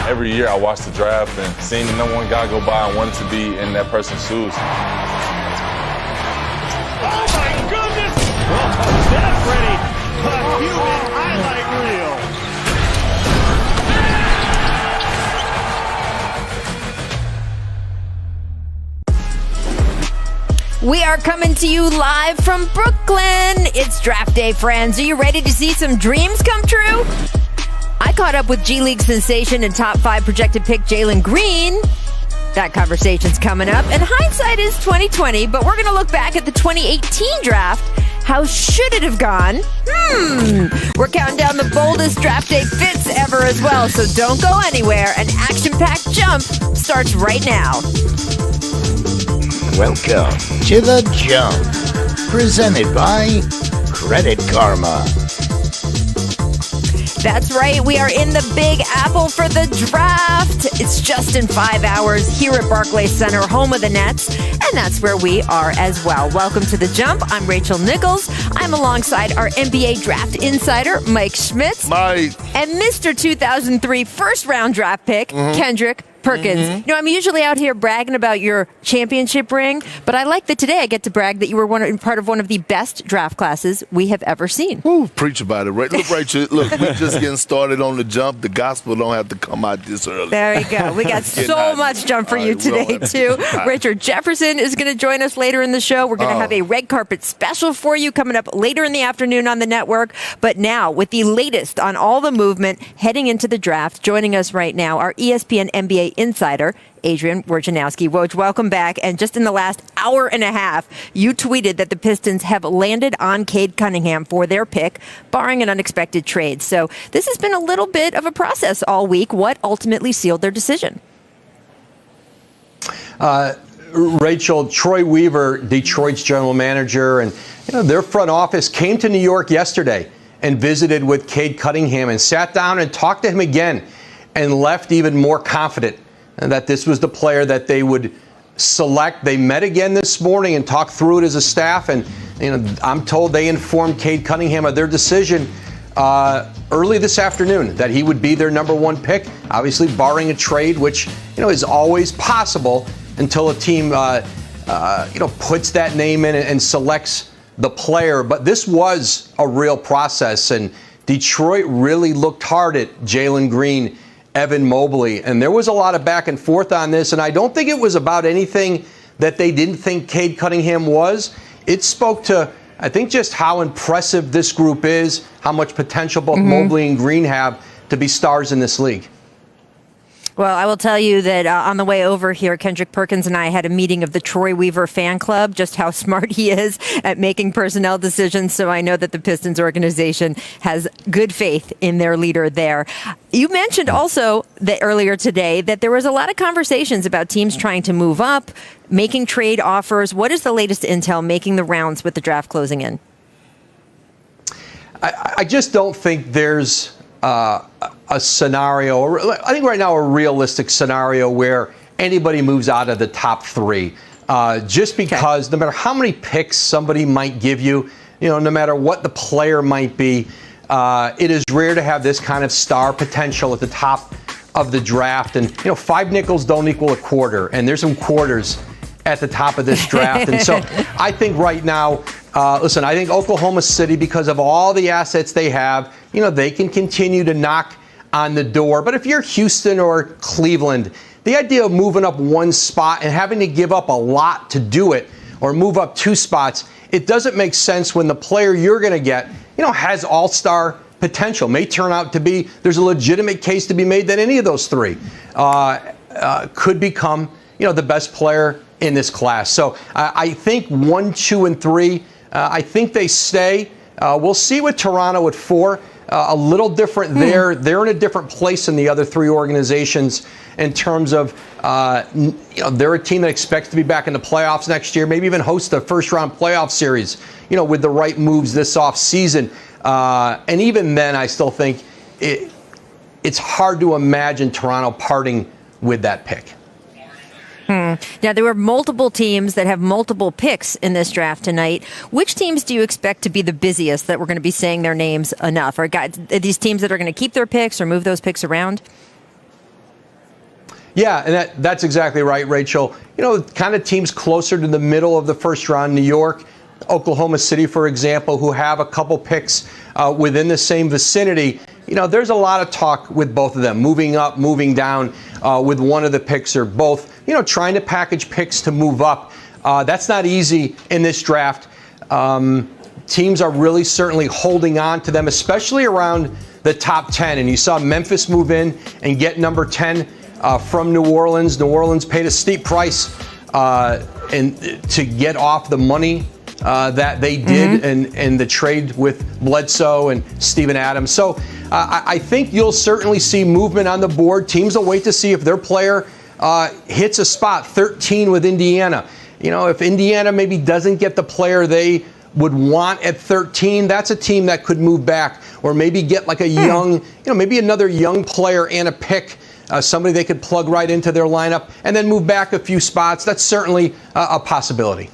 Every year I watch the draft and seeing the number one guy go by and wanted to be in that person's shoes. Oh my goodness! Well, touch that, Freddie. A human highlight reel. We are coming to you live from Brooklyn. It's draft day, friends. Are you ready to see some dreams come true? I caught up with G League sensation and top 5 projected pick Jalen Green. That conversation's coming up. And hindsight is 2020, but we're going to look back at the 2018 draft. How should it have gone? We're counting down the boldest draft day fits ever as well, so don't go anywhere. An action-packed jump starts right now. Welcome to The Jump, presented by Credit Karma. That's right. We are in the Big Apple for the draft. It's just in 5 hours here at Barclays Center, home of the Nets. And that's where we are as well. Welcome to The Jump. I'm Rachel Nichols. I'm alongside our NBA Draft Insider, Mike Schmitz. Mike. And Mr. 2003 first-round draft pick, Kendrick Perkins. You know, I'm usually out here bragging about your championship ring, but I like that today I get to brag that you were part of one of the best draft classes we have ever seen. Ooh, preach about it. Look, Rachel, look, we're just getting started on the jump. The gospel don't have to come out this early. There you go. We got so much jump for you today, too. Richard Jefferson is going to join us later in the show. We're going to have a red carpet special for you coming up later in the afternoon on the network. But now, with the latest on all the movement heading into the draft, joining us right now, our ESPN NBA insider, Adrian Woj. Woj, welcome back. And just in the last hour and a half, you tweeted that the Pistons have landed on Cade Cunningham for their pick, barring an unexpected trade. So this has been a little bit of a process all week. What ultimately sealed their decision? Rachel, Troy Weaver, Detroit's general manager, and their front office came to New York yesterday and visited with Cade Cunningham and sat down and talked to him again and left even more confident that this was the player that they would select. They met again this morning and talked through it as a staff, and I'm told they informed Cade Cunningham of their decision early this afternoon that he would be their number one pick, obviously barring a trade, which is always possible until a team puts that name in and selects the player. But this was a real process, and Detroit really looked hard at Jalen Green, Evan Mobley, and there was a lot of back and forth on this, and I don't think it was about anything that they didn't think Cade Cunningham was. It spoke to, I think, just how impressive this group is, how much potential both Mobley and Green have to be stars in this league. Well, I will tell you that on the way over here, Kendrick Perkins and I had a meeting of the Troy Weaver fan club, just how smart he is at making personnel decisions. So I know that the Pistons organization has good faith in their leader there. You mentioned also that earlier today that there was a lot of conversations about teams trying to move up, making trade offers. What is the latest intel making the rounds with the draft closing in? I just don't think there's a scenario, or I think right now a realistic scenario where anybody moves out of the top 3. Just because no matter how many picks somebody might give you, no matter what the player might be, it is rare to have this kind of star potential at the top of the draft. And, 5 nickels don't equal a quarter, and there's some quarters at the top of this draft. And so I think right now, I think Oklahoma City, because of all the assets they have, they can continue to knock on the door. But if you're Houston or Cleveland, the idea of moving up one spot and having to give up a lot to do it, or move up 2 spots, it doesn't make sense when the player you're going to get, has all-star potential. May turn out to be, there's a legitimate case to be made that any of those 3 could become, the best player in this class. So I think 1, 2, and 3, I think they stay. We'll see with Toronto at 4. A little different there. They're in a different place than the other 3 organizations in terms of, they're a team that expects to be back in the playoffs next year, maybe even host a first-round playoff series, with the right moves this offseason. And even then, I still think it's hard to imagine Toronto parting with that pick. Now, there were multiple teams that have multiple picks in this draft tonight. Which teams do you expect to be the busiest that we're going to be saying their names enough? Are these teams that are going to keep their picks or move those picks around? Yeah, and that's exactly right, Rachel. Kind of teams closer to the middle of the first round, New York, Oklahoma City, for example, who have a couple picks within the same vicinity. There's a lot of talk with both of them, moving up, moving down with one of the picks or both, trying to package picks to move up. That's not easy in this draft. Teams are really certainly holding on to them, especially around the top 10. And you saw Memphis move in and get number 10 from New Orleans. New Orleans paid a steep price to get off the money that they did in the trade with Bledsoe and Steven Adams. So I think you'll certainly see movement on the board. Teams will wait to see if their player hits a spot, 13 with Indiana. If Indiana maybe doesn't get the player they would want at 13, that's a team that could move back or maybe get like a young, maybe another young player and a pick, somebody they could plug right into their lineup and then move back a few spots. That's certainly a possibility.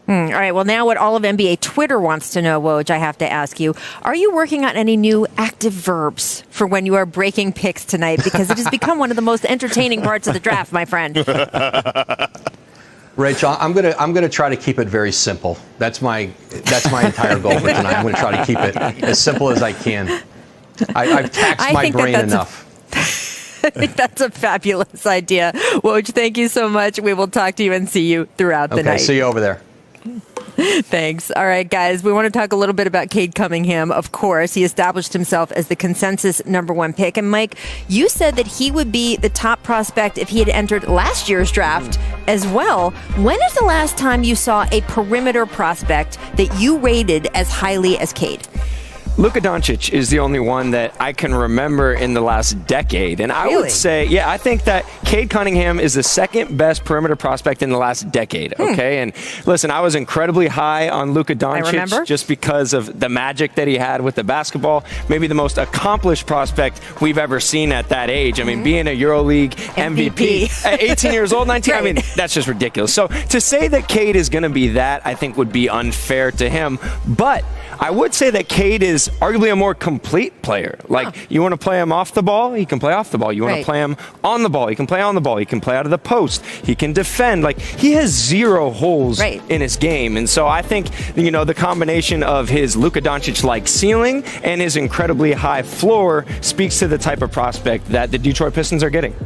All right. Well, now what all of NBA Twitter wants to know, Woj, I have to ask you, are you working on any new active verbs for when you are breaking picks tonight? Because it has become one of the most entertaining parts of the draft, my friend. Rachel, I'm gonna try to keep it very simple. That's my entire goal for tonight. I'm gonna try to keep it as simple as I can. I've taxed my brain enough. I think that's a fabulous idea. Woj, thank you so much. We will talk to you and see you throughout the night. Okay, see you over there. Thanks. All right, guys, we want to talk a little bit about Cade Cunningham. Of course, he established himself as the consensus number one pick. And Mike, you said that he would be the top prospect if he had entered last year's draft as well. When is the last time you saw a perimeter prospect that you rated as highly as Cade? Luka Doncic is the only one that I can remember in the last decade. And I would say, I think that Cade Cunningham is the second best perimeter prospect in the last decade. Okay. And listen, I was incredibly high on Luka Doncic just because of the magic that he had with the basketball. Maybe the most accomplished prospect we've ever seen at that age. I mean, being a EuroLeague MVP at 18 years old, 19, I mean, that's just ridiculous. So to say that Cade is going to be that, I think would be unfair to him. But I would say that Cade is arguably a more complete player. Like, you want to play him off the ball, he can play off the ball. You want to play him on the ball, he can play on the ball. He can play out of the post. He can defend. Like, he has zero holes in his game. And so I think, the combination of his Luka Doncic-like ceiling and his incredibly high floor speaks to the type of prospect that the Detroit Pistons are getting.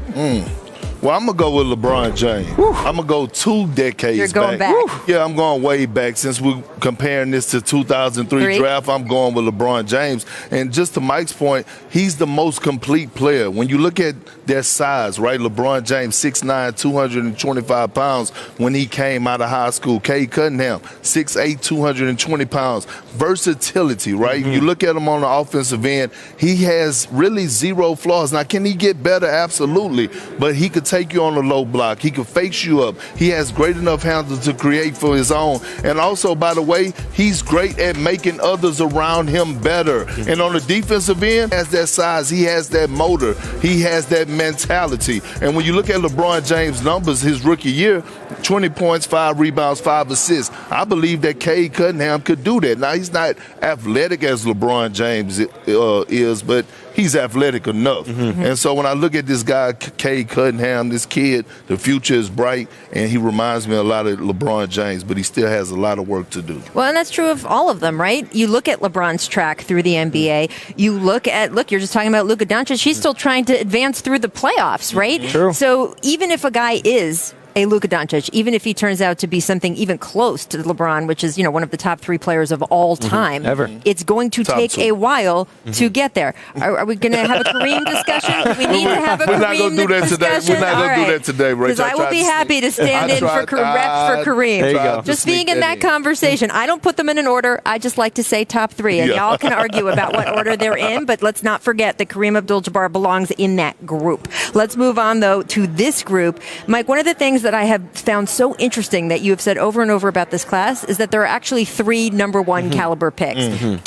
Well, I'm going to go with LeBron James. I'm going to go 2 decades You're going back. Yeah, I'm going way back. Since we're comparing this to 2003 draft, I'm going with LeBron James. And just to Mike's point, he's the most complete player. When you look at their size, right? LeBron James, 6'9", 225 pounds when he came out of high school. Cade Cunningham, 6'8", 220 pounds. Versatility, right? You look at him on the offensive end, he has really zero flaws. Now, can he get better? Absolutely. But he could take you on a low block. He could face you up. He has great enough handles to create for his own. And also, by the way, he's great at making others around him better. And on the defensive end, he has that size. He has that motor. He has that mentality. And when you look at LeBron James' numbers, his rookie year, 20 points, 5 rebounds, 5 assists. I believe that Cade Cunningham could do that. Now, he's not athletic as LeBron James is, but he's athletic enough. And so when I look at this guy, Cade Cunningham, this kid, the future is bright, and he reminds me a lot of LeBron James, but he still has a lot of work to do. Well, and that's true of all of them, right? You look at LeBron's track through the NBA. You look, you're just talking about Luka Doncic. He's still trying to advance through the playoffs, right? True. So even if a guy is a Luka Doncic, even if he turns out to be something even close to LeBron, which is, one of the top 3 players of all time, ever, it's going to take a while to get there. Are we going to have a Kareem discussion? We need to have a Kareem discussion. We're not going to do that today. We're not going to do that today, Rachel. Because I will be happy to stand in for rep for Kareem. There you go. Just being in that conversation. I don't put them in an order. I just like to say top 3. And y'all can argue about what order they're in, but let's not forget that Kareem Abdul-Jabbar belongs in that group. Let's move on, though, to this group. Mike, one of the things that I have found so interesting that you have said over and over about this class is that there are actually 3 number 1 caliber picks.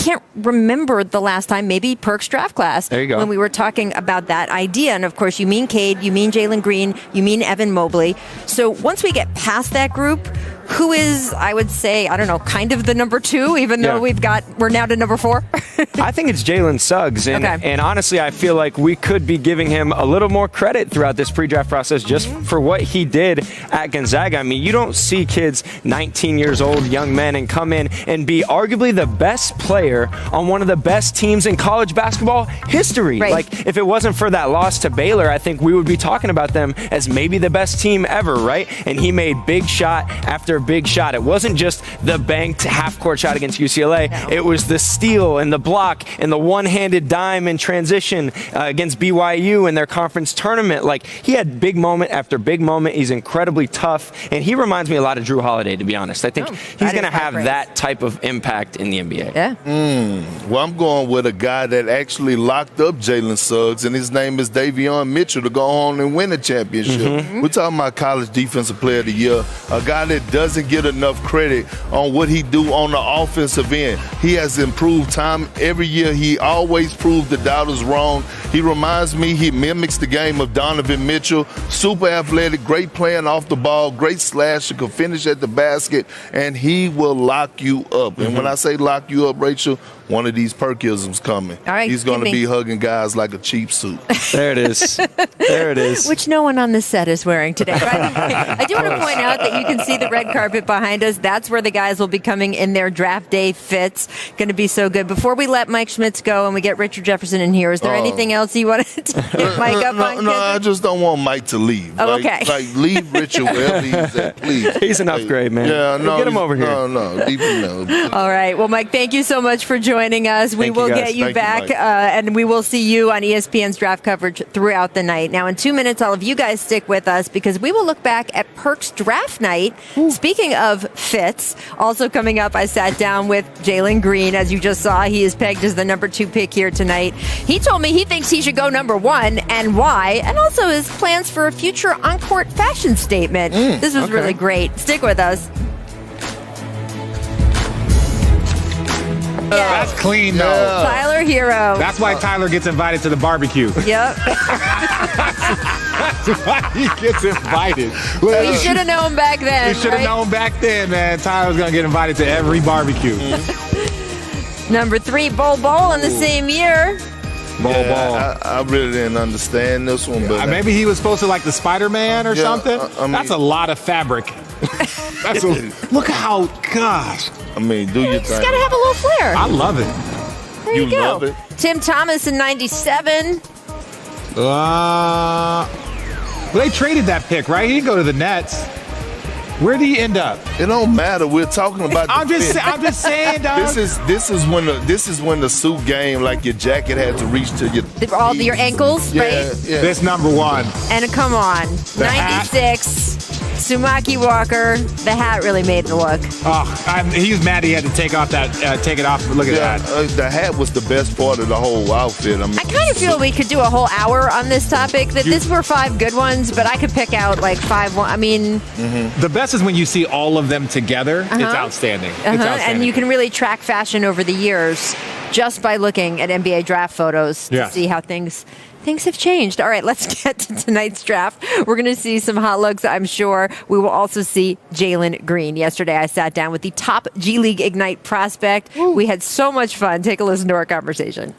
Can't remember the last time, maybe Perk's draft class, there you go, when we were talking about that idea. And of course, you mean Cade, you mean Jalen Green, you mean Evan Mobley. So once we get past that group, who is, I would say, I don't know, kind of the number 2, even though we're now to number 4? I think it's Jalen Suggs. And honestly, I feel like we could be giving him a little more credit throughout this pre-draft process just for what he did at Gonzaga. I mean, you don't see kids 19 years old, young men, and come in and be arguably the best player on one of the best teams in college basketball history. Right. Like, if it wasn't for that loss to Baylor, I think we would be talking about them as maybe the best team ever, right? And he made big shot after big shot. It wasn't just the banked half-court shot against UCLA. No. It was the steal and the block and the one-handed dime in transition against BYU in their conference tournament. Like, he had big moment after big moment. He's incredibly tough, and he reminds me a lot of Drew Holiday, to be honest. I think he's going to have that type of impact in the NBA. Yeah. Well, I'm going with a guy that actually locked up Jalen Suggs, and his name is Davion Mitchell, to go on and win a championship. We're talking about college defensive player of the year, a guy that doesn't get enough credit on what he do on the offensive end. He has improved time every year. He always proved the doubters wrong. He reminds me, he mimics the game of Donovan Mitchell. Super athletic, great playing off the ball, great slasher, can finish at the basket, and he will lock you up. And when I say lock you up, Rachel, one of these perkisms coming. All right, he's going to be hugging guys like a cheap suit. There it is. There it is. Which no one on this set is wearing today. I do want to point out that you can see the red carpet behind us. That's where the guys will be coming in their draft day fits. Going to be so good. Before we let Mike Schmitz go and we get Richard Jefferson in here, is there anything else you want to get Mike up on? No, I just don't want Mike to leave. Oh, okay. Like, leave Richard wherever he's at, please. He's an upgrade, man. Yeah, no. Get him over here. No, leave him there. All right. Well, Mike, thank you so much for joining us. We will get you back, and we will see you on ESPN's draft coverage throughout the night. Now, in 2 minutes, all of you guys stick with us because we will look back at Perk's draft night. Speaking of fits, also coming up, I sat down with Jalen Green. As you just saw, he is pegged as the number 2 pick here tonight. He told me he thinks he should go number 1 and why, and also his plans for a future on-court fashion statement. This was really great. Stick with us. That's clean, though. Tyler Hero. That's why Tyler gets invited to the barbecue. Yep. That's why he gets invited. You should have known back then. You should have known back then, man. Tyler's going to get invited to every barbecue. Number 3, Bol Bol in the same year. Bol. I really didn't understand this one, but maybe he was supposed to like the Spider-Man or something. I mean, that's a lot of fabric. Look how, gosh. I mean, do your thing. Just gotta have a little flair. I love it. There you go. Love it. Tim Thomas in 97. Well, they traded that pick, right? He didn't go to the Nets. Where did he end up? It don't matter. We're talking about. I'm just saying, dog. This is when the suit game, like your jacket had to reach to your ankles, right? Yeah. This number 1. And come on, 96. Sumaki Walker, the hat really made the look. Oh, he was mad he had to take it off. Look at that. The hat was the best part of the whole outfit. I mean, I kind of feel we could do a whole hour on this topic. These were 5 good ones, but I could pick out like 5. I mean, the best is when you see all of them together. It's outstanding. It's outstanding. And you can really track fashion over the years just by looking at NBA draft photos to see how things have changed. All right, let's get to tonight's draft. We're going to see some hot looks, I'm sure. We will also see Jalen Green. Yesterday, I sat down with the top G League Ignite prospect. We had so much fun. Take a listen to our conversation.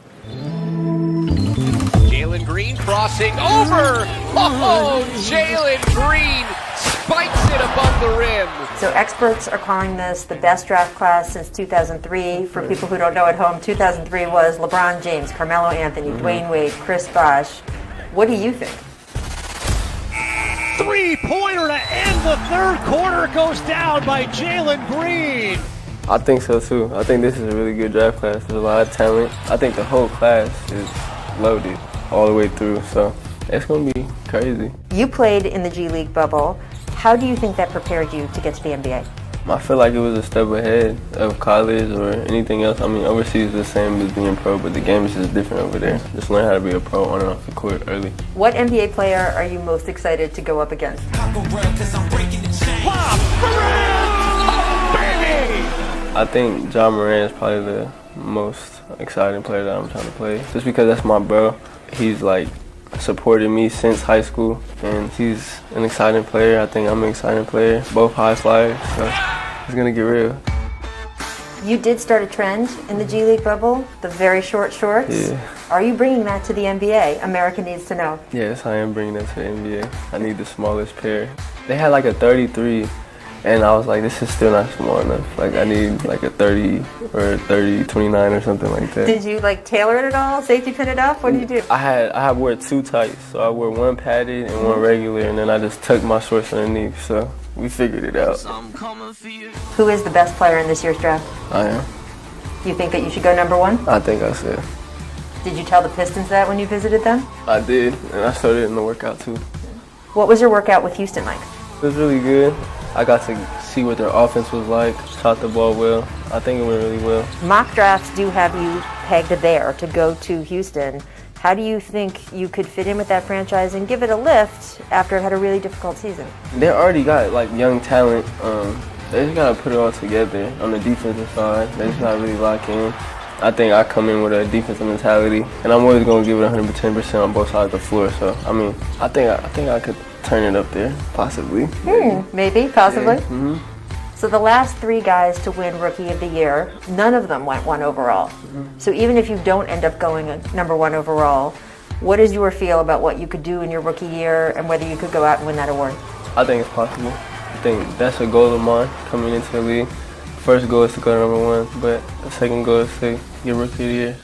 Jalen Green crossing over. Oh, Jalen Green spikes it above the rim. So experts are calling this the best draft class since 2003. For people who don't know at home, 2003 was LeBron James, Carmelo Anthony, Dwayne Wade, Chris Bosh. What do you think? Three-pointer to end the third quarter goes down by Jalen Green. I think so too. I think this is a really good draft class. There's a lot of talent. I think the whole class is loaded all the way through, so it's going to be crazy. You played in the G League bubble. How do you think that prepared you to get to the NBA? I feel like it was a step ahead of college or anything else. I mean, overseas is the same as being pro, but the game is just different over there. Just learn how to be a pro on and off the court early. What NBA player are you most excited to go up against? I think Ja Morant is probably the most exciting player that I'm trying to play. Just because that's my bro. He's like supported me since high school, and he's an exciting player. I think I'm an exciting player, both high flyers, so it's going to get real. You did start a trend in the G League bubble, the very short shorts. Yeah. Are you bringing that to the NBA? America needs to know. Yes, I am bringing that to the NBA. I need the smallest pair. They had like a 33, and I was like, this is still not small enough. Like, I need like a 30 or 30, 29 or something like that. Did you like tailor it at all? Safety pin it up? What did you do? I wore 2 tights, so I wore 1 padded and 1 regular, and then I just tucked my shorts underneath. So we figured it out. Who is the best player in this year's draft? I am. You think that you should go number 1? I think I said. Did you tell the Pistons that when you visited them? I did, and I started in the workout too. What was your workout with Houston like? It was really good. I got to see what their offense was like, shot the ball well. I think it went really well. Mock drafts do have you pegged there to go to Houston. How do you think you could fit in with that franchise and give it a lift after it had a really difficult season? They already got like young talent. They just gotta put it all together on the defensive side. They just not really lock in. I think I come in with a defensive mentality, and I'm always gonna give it 110% on both sides of the floor. So I mean, I think I could turn it up there, possibly. Maybe, possibly. Yeah. Mm-hmm. So the last 3 guys to win Rookie of the Year, none of them went 1 overall. So even if you don't end up going number 1 overall, what is your feel about what you could do in your rookie year and whether you could go out and win that award? I think it's possible. I think that's a goal of mine coming into the league. First goal is to go to number 1, but the second goal is to get Rookie of the Year.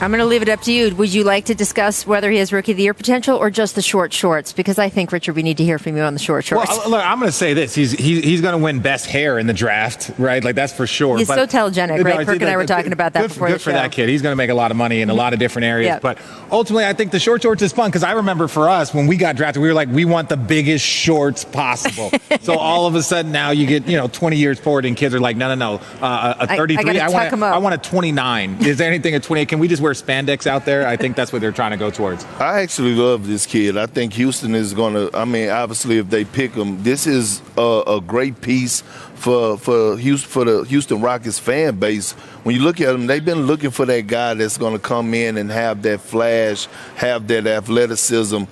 I'm going to leave it up to you. Would you like to discuss whether he has Rookie of the Year potential or just the short shorts? Because I think, Richard, we need to hear from you on the short shorts. Well, look, I'm going to say this. He's going to win best hair in the draft, right? Like, that's for sure. He's so telegenic, right? Kirk and I were talking about that before the show. Good for that kid. He's going to make a lot of money in a lot of different areas. Yep. But ultimately, I think the short shorts is fun because I remember for us, when we got drafted, we were like, we want the biggest shorts possible. So all of a sudden now you get, 20 years forward and kids are like, no, a 33. I want a 29. Is there anything at 28? Can we just wear spandex out there? I think that's what they're trying to go towards. I actually love this kid. I think Houston is going to, obviously if they pick him, this is a great piece for the Houston Rockets fan base. When you look at them, they've been looking for that guy that's going to come in and have that flash, have that athleticism.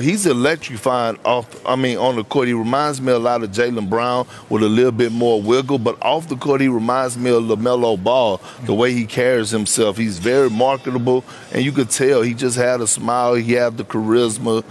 He's electrifying on the court. He reminds me a lot of Jaylen Brown with a little bit more wiggle, but off the court he reminds me of LaMelo Ball, the way he carries himself. He's very marketable, and you could tell he just had a smile. He had the charisma,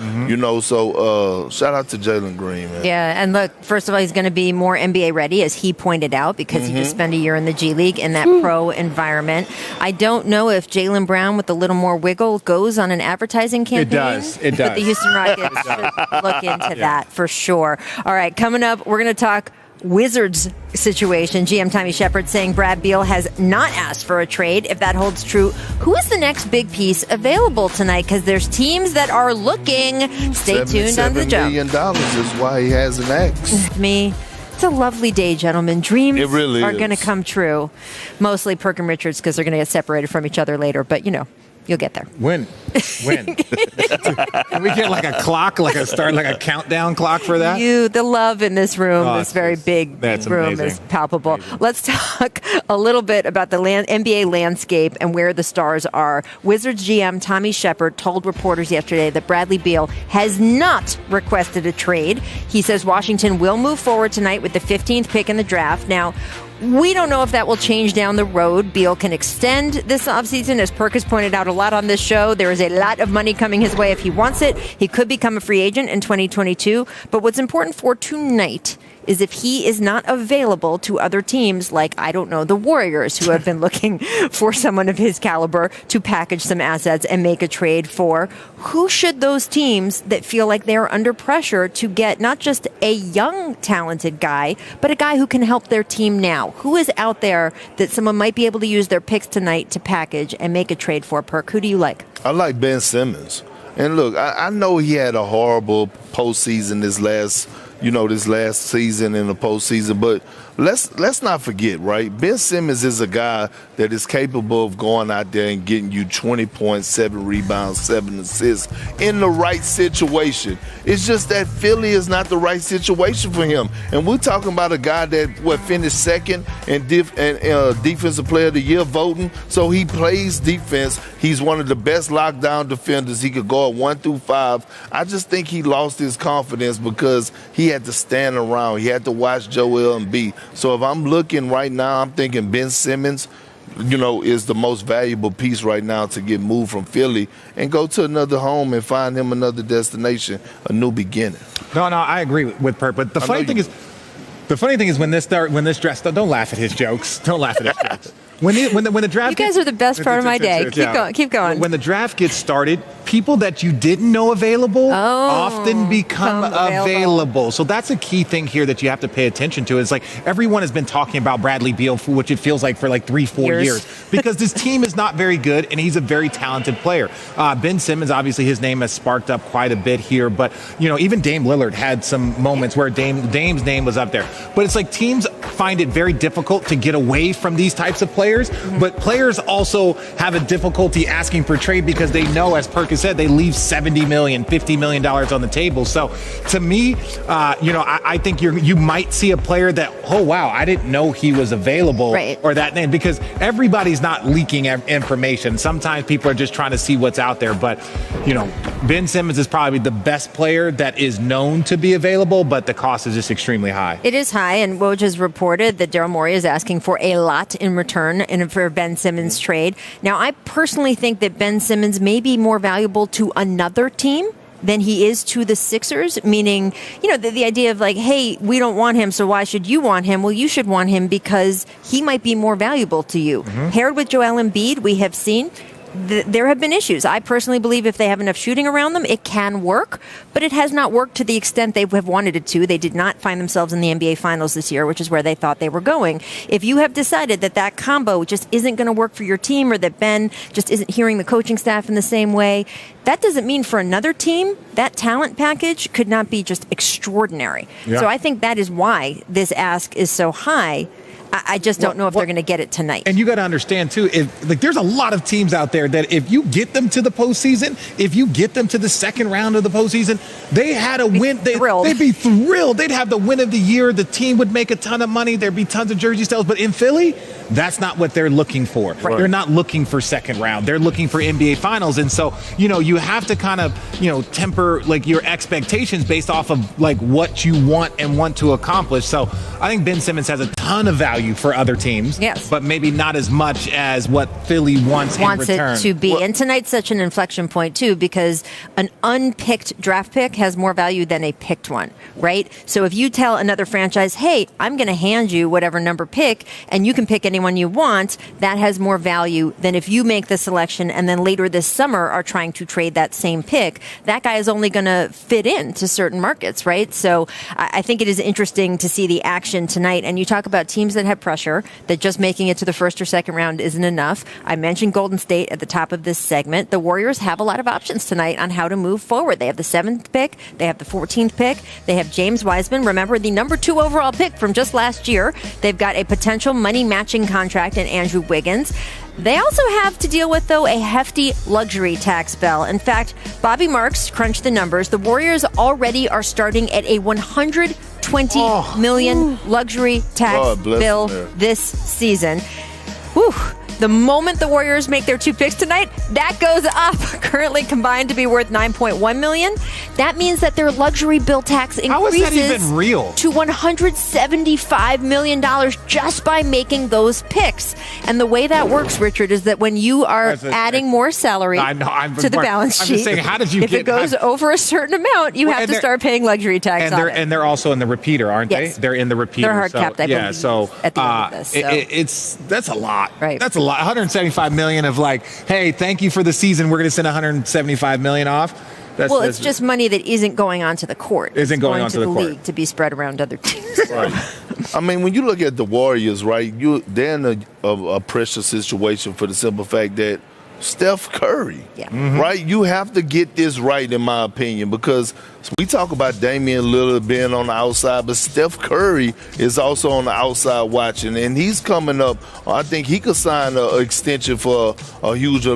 so shout out to Jalen Green, man. Yeah, and look, first of all, he's going to be more NBA ready, as he pointed out, because he just spent a year in the G League in that pro environment. I don't know if Jaylen Brown with a little more wiggle goes on an advertising campaign. It does. But the Houston Rockets should look into that for sure. All right, coming up, we're going to talk Wizards situation. GM Tommy Shepard saying Brad Beal has not asked for a trade. If that holds true, who is the next big piece available tonight? Because there's teams that are looking. Stay tuned on The Jump. $77 million is why he has an ex. It's a lovely day, gentlemen. Dreams really are going to come true. Mostly Perk and Richards because they're going to get separated from each other later. But, you'll get there. When? Can we get like a clock, like a countdown clock for that? The love in this room, this very big room amazing. is palpable. Amazing. Let's talk a little bit about the NBA landscape and where the stars are. Wizards GM Tommy Shepard told reporters yesterday that Bradley Beal has not requested a trade. He says Washington will move forward tonight with the 15th pick in the draft. Now, we don't know if that will change down the road. Beal can extend this offseason. As Perk has pointed out a lot on this show, there is a lot of money coming his way if he wants it. He could become a free agent in 2022. But what's important for tonight is if he is not available to other teams like, the Warriors, who have been looking for someone of his caliber to package some assets and make a trade for, who should those teams that feel like they are under pressure to get not just a young, talented guy, but a guy who can help their team now? Who is out there that someone might be able to use their picks tonight to package and make a trade for? Perk, who do you like? I like Ben Simmons. And look, I know he had a horrible postseason this last this last season in the postseason. But let's not forget, right? Ben Simmons is a guy that is capable of going out there and getting you 20 points, 7 rebounds, 7 assists in the right situation. It's just that Philly is not the right situation for him. And we're talking about a guy that finished second in Defensive Player of the Year voting. So he plays defense. He's one of the best lockdown defenders. He could go 1 through 5. I just think he lost his confidence because he had to stand around. He had to watch Joel Embiid. So if I'm looking right now, I'm thinking Ben Simmons, is the most valuable piece right now to get moved from Philly and go to another home and find him another destination, a new beginning. No, I agree with Perk. But the funny thing is when this draft, don't laugh at his jokes. Don't laugh at his jokes. When the draft, you guys are the best part of my day. Keep going. When the draft gets started, people that you didn't know available often become available. So that's a key thing here that you have to pay attention to. It's like everyone has been talking about Bradley Beal, which it feels like for like 3-4 years, because this team is not very good and he's a very talented player. Ben Simmons, obviously, his name has sparked up quite a bit here, but even Dame Lillard had some moments where Dame's name was up there. But it's like teams find it very difficult to get away from these types of players. But players also have a difficulty asking for trade because they know, as Perk has said, they leave $70 million, $50 million on the table. So to me, I think you might see a player that, oh, wow, I didn't know he was available or that name, because everybody's not leaking information. Sometimes people are just trying to see what's out there. But, Ben Simmons is probably the best player that is known to be available, but the cost is just extremely high. It is high, and Woj has reported that Daryl Morey is asking for a lot in return for Ben Simmons' trade. Now, I personally think that Ben Simmons may be more valuable to another team than he is to the Sixers, meaning, the idea of like, hey, we don't want him, so why should you want him? Well, you should want him because he might be more valuable to you. Paired with Joel Embiid, we have seen there have been issues. I personally believe if they have enough shooting around them, it can work, but it has not worked to the extent they have wanted it to. They did not find themselves in the NBA Finals this year, which is where they thought they were going. If you have decided that combo just isn't going to work for your team, or that Ben just isn't hearing the coaching staff in the same way, that doesn't mean for another team that talent package could not be just extraordinary. Yeah. So I think that is why this ask is so high. I just don't know if they're going to get it tonight. And you got to understand, too, there's a lot of teams out there that if you get them to the postseason, if you get them to the second round of the postseason, they had a win. They'd be thrilled. They'd have the win of the year. The team would make a ton of money. There'd be tons of jersey sales. But in Philly, that's not what they're looking for. Right. They're not looking for second round. They're looking for NBA Finals. And so, you have to kind of, temper like your expectations based off of like what you want to accomplish. So I think Ben Simmons has a ton of value for other teams, but maybe not as much as what Philly wants in return. It to be. And tonight's such an inflection point, too, because an unpicked draft pick has more value than a picked one, right? So if you tell another franchise, hey, I'm going to hand you whatever number pick, and you can pick anyone you want, that has more value than if you make the selection and then later this summer are trying to trade that same pick. That guy is only going to fit into certain markets, right? So I think it is interesting to see the action tonight. And you talk about teams that have pressure, that just making it to the first or second round isn't enough. I mentioned Golden State at the top of this segment. The Warriors have a lot of options tonight on how to move forward. They have the 7th pick. They have the 14th pick. They have James Wiseman. Remember, the number 2 overall pick from just last year. They've got a potential money matching contract in Andrew Wiggins. They also have to deal with, though, a hefty luxury tax bill. In fact, Bobby Marks crunched the numbers. The Warriors already are starting at a $120 million luxury tax bill this season. Whew. The moment the Warriors make their 2 picks tonight, that goes up. Currently combined to be worth $9.1 million. That means that their luxury bill tax increases to $175 million just by making those picks. And the way that works, Richard, is that when you are adding more salary to the balance sheet, just saying, how did you if it goes over a certain amount, you have to start paying luxury tax on it. And they're also in the repeater, aren't they? They're in the repeater. They're hard capped, I believe, at the end of this. That's a lot. Right. That's a lot. $175 million of like, hey, thank you for the season. We're going to send $175 million off. It's just money that isn't going onto the court. Isn't going onto the league to be spread around other teams. Right. I mean, when you look at the Warriors, right, they're in a pressure situation for the simple fact that Steph Curry, Yeah. right? You have to get this right, in my opinion, because we talk about Damian Lillard being on the outside, but Steph Curry is also on the outside watching, and he's coming up. I think he could sign an extension for a huge, a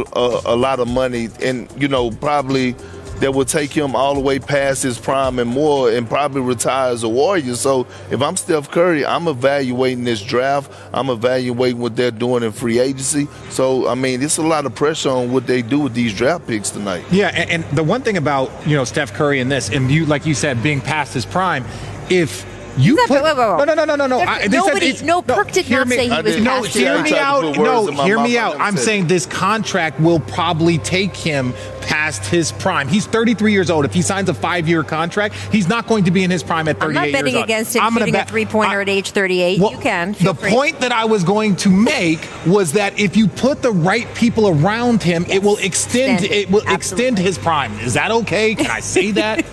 lot of money, and, you know, probably that will take him all the way past his prime and more, and probably retire as a Warrior. So if I'm Steph Curry, I'm evaluating this draft. I'm evaluating what they're doing in free agency. So, I mean, it's a lot of pressure on what they do with these draft picks tonight. Yeah, and the one thing about, you know, Steph Curry in this, and you, like you said, being past his prime, if you put, whoa. No. Perk did not say he was past his Hear prime. me out. No, hear me out. I'm saying this contract will probably take him past his prime. He's 33 years old. If he signs a 5-year contract, he's not going to be in his prime at 38 years old. I'm not betting against him shooting a three-pointer at age 38. Well, you can. The point that I was going to make was that if you put the right people around him, it will extend. It will extend his prime. Is that okay? Can I say that?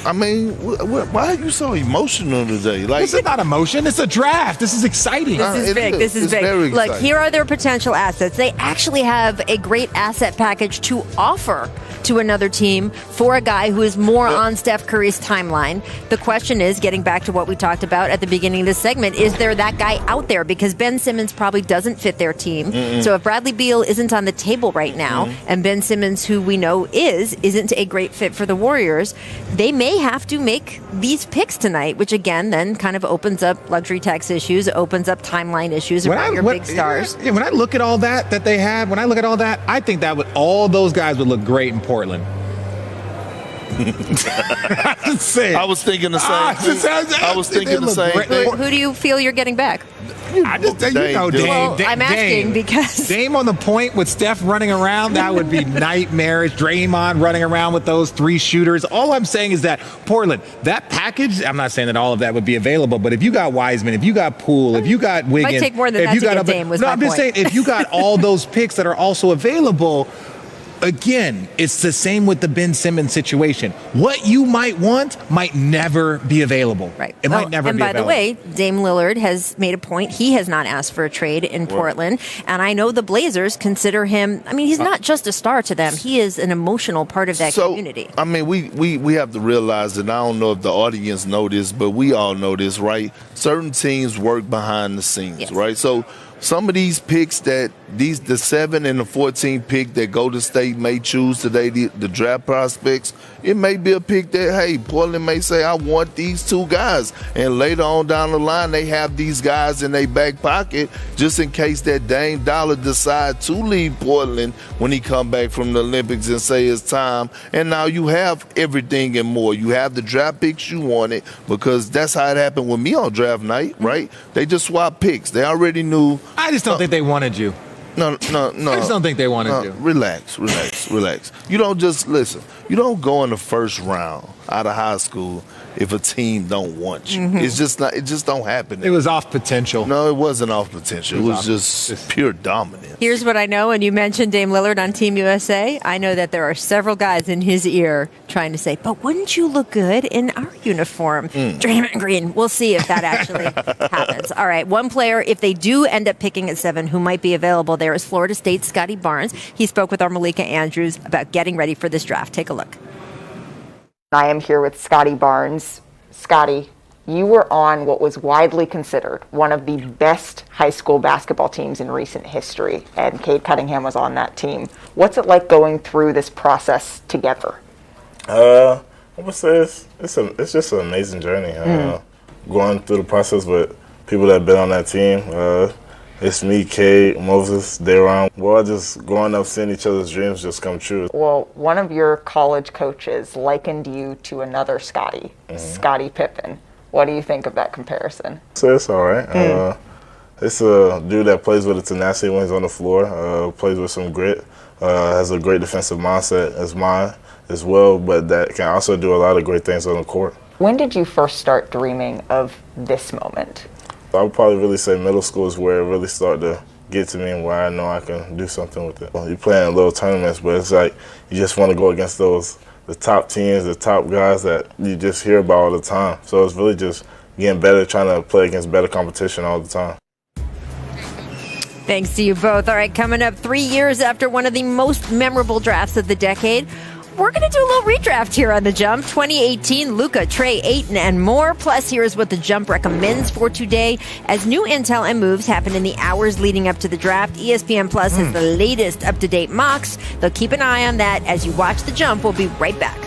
I mean, why are you so emotional today? Like, this is not emotion. It's a draft. This is exciting. This is big. This is big. Look, here are their potential assets. They actually have a great asset package to offer to another team for a guy who is more on Steph Curry's timeline. The question is, getting back to what we talked about at the beginning of this segment, is there that guy out there? Because Ben Simmons probably doesn't fit their team. So if Bradley Beal isn't on the table right now, and Ben Simmons, who we know isn't a great fit for the Warriors, they may have to make these picks tonight, which again then kind of opens up luxury tax issues, opens up timeline issues around your big stars. Yeah, when I look at all that they have, when I look at all that, I think that all those guys would look great in Portland. I was thinking the same thing. I was thinking the same thing. Who do you feel you're getting back? I just, Dame. Well, I'm asking because Dame on the point with Steph running around, that would be nightmarish. Draymond running around with those 3 shooters. All I'm saying is that Portland, that package, I'm not saying that all of that would be available, but if you got Wiseman, if you got Poole, if you got Wiggins, might take more than that to get Dame, was my point. I'm just saying, if you got all those picks that are also available, again, it's the same with the Ben Simmons situation. What you might want might never be available. Right. It might never be available. And by the way, Dame Lillard has made a point. He has not asked for a trade in Portland. And I know the Blazers consider him, I mean, he's not just a star to them. He is an emotional part of that community. I mean, we have to realize that, I don't know if the audience know this, but we all know this, right? Certain teams work behind the scenes, right? So some of these picks the 7 and the 14 pick that Golden State may choose today, the draft prospects, it may be a pick that, hey, Portland may say, I want these 2 guys. And later on down the line, they have these guys in their back pocket just in case that Dame Dollar decide to leave Portland when he come back from the Olympics and say it's time. And now you have everything and more. You have the draft picks you wanted, because that's how it happened with me on draft night, right? They just swapped picks. They already knew. I just don't think they wanted you. No. I just don't think they wanted you. Relax. You don't just listen. You don't go in the first round out of high school if a team don't want you. It's just not. It just don't happen. It was off potential. No, it wasn't off potential. It was just pure dominance. Here's what I know, and you mentioned Dame Lillard on Team USA. I know that there are several guys in his ear trying to say, but wouldn't you look good in our uniform? Draymond Green. We'll see if that actually happens. All right, one player, if they do end up picking at 7, who might be available there is Florida State's Scotty Barnes. He spoke with our Malika Andrews about getting ready for this draft. Take a look. I am here with Scotty Barnes. Scotty, you were on what was widely considered one of the best high school basketball teams in recent history, and Cade Cunningham was on that team. What's it like going through this process together? I would say it's just an amazing journey. Going through the process with people that have been on that team. It's me, Cade, Moses, Daron. We're all just growing up seeing each other's dreams just come true. Well, one of your college coaches likened you to another Scotty, Scottie Pippen. What do you think of that comparison? So it's all right. It's a dude that plays with a tenacity when he's on the floor, plays with some grit, has a great defensive mindset as mine as well, but that can also do a lot of great things on the court. When did you first start dreaming of this moment? I would probably really say middle school is where it really started to get to me and where I know I can do something with it. You play in little tournaments, but it's like you just want to go against the top teams, the top guys that you just hear about all the time. So it's really just getting better, trying to play against better competition all the time. Thanks to you both. All right, coming up 3 years after one of the most memorable drafts of the decade, we're going to do a little redraft here on The Jump. 2018, Luka, Trey, Ayton, and more. Plus, here's what The Jump recommends for today as new intel and moves happen in the hours leading up to the draft. ESPN Plus has the latest up-to-date mocks. They'll keep an eye on that as you watch The Jump. We'll be right back.